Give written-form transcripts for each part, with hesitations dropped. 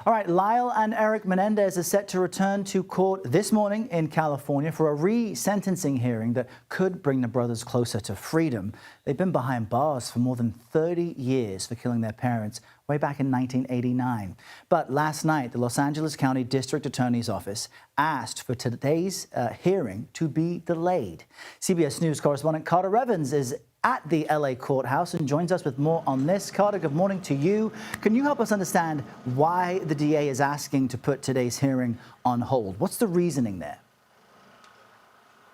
All right, Lyle and Eric Menendez are set to return to court this morning in California for a resentencing hearing that could bring the brothers closer to freedom. They've been behind bars for more than 30 years for killing their parents way back in 1989. But last night, the Los Angeles County District Attorney's Office asked for today's hearing to be delayed. CBS News correspondent Carter Evans is at the LA courthouse and joins us with more on this. Carter, good morning to you. Can you help us understand why the DA is asking to put today's hearing on hold? What's the reasoning there?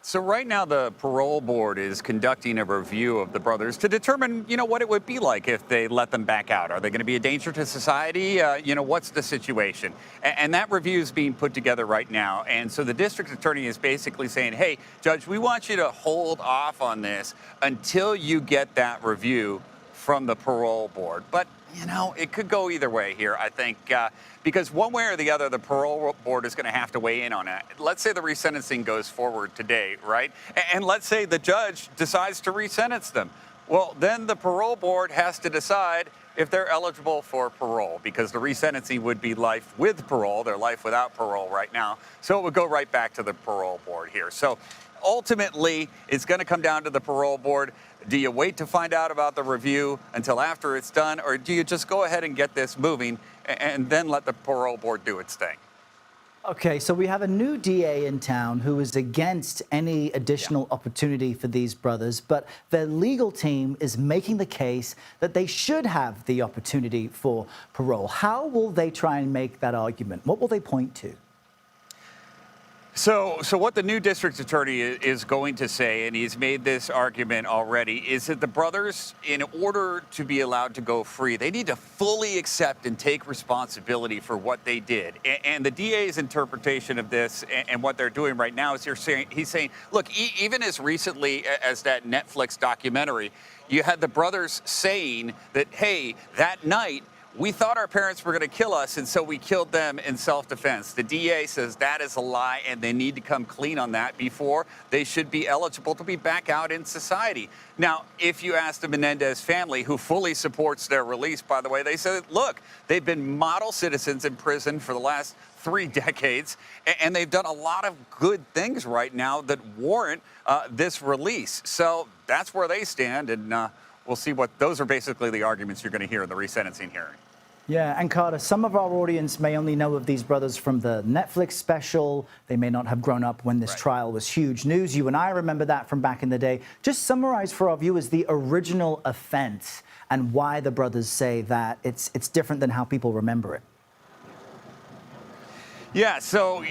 So right now, the parole board is conducting a review of the brothers to determine, what it would be like if they let them back out. Are they going to be a danger to society? What's the situation? And that review is being put together right now. And so the district attorney is basically saying, hey, Judge, we want you to hold off on this until you get that review from the parole board. But it could go either way here, I think, because one way or the other, the parole board is going to have to weigh in on it. Let's say the resentencing goes forward today, right? And let's say the judge decides to resentence them. Well, then the parole board has to decide if they're eligible for parole, because the resentencing would be life with parole. They're life without parole right now. So it would go right back to the parole board here. So ultimately, it's going to come down to the parole board. Do you wait to find out about the review until after it's done, or do you just go ahead and get this moving and then let the parole board do its thing? Okay, so we have a new DA in town who is against any additional opportunity for these brothers, but their legal team is making the case that they should have the opportunity for parole. How will they try and make that argument? What will they point to? So what the new district attorney is going to say, and he's made this argument already, is that the brothers, in order to be allowed to go free, they need to fully accept and take responsibility for what they did. And the DA's interpretation of this and what they're doing right now is he's saying, look, even as recently as that Netflix documentary, you had the brothers saying that, hey, that night, we thought our parents were going to kill us, and so we killed them in self-defense. The DA says that is a lie, and they need to come clean on that before they should be eligible to be back out in society. Now, if you ask the Menendez family, who fully supports their release, by the way, they said, look, they've been model citizens in prison for the last 3 decades, and they've done a lot of good things right now that warrant this release. So that's where they stand, and we'll see what those are basically the arguments you're going to hear in the resentencing hearing. Yeah, and Carter, some of our audience may only know of these brothers from the Netflix special. They may not have grown up when this trial was huge news. You and I remember that from back in the day. Just summarize for our viewers the original offense and why the brothers say that it's different than how people remember it. Yeah, so,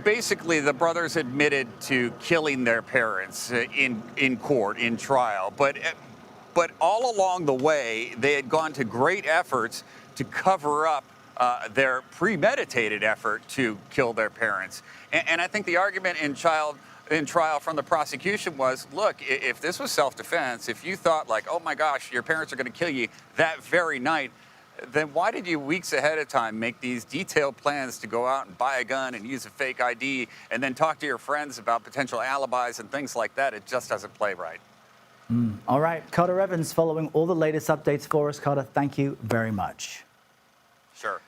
basically the brothers admitted to killing their parents in court, in trial. But all along the way, they had gone to great efforts to cover up their premeditated effort to kill their parents. And I think the argument in trial from the prosecution was, look, if this was self-defense, if you thought like, oh my gosh, your parents are going to kill you that very night, then why did you weeks ahead of time make these detailed plans to go out and buy a gun and use a fake ID and then talk to your friends about potential alibis and things like that? It just doesn't play right. All right, Carter Evans following all the latest updates for us. Carter, thank you very much. Sure.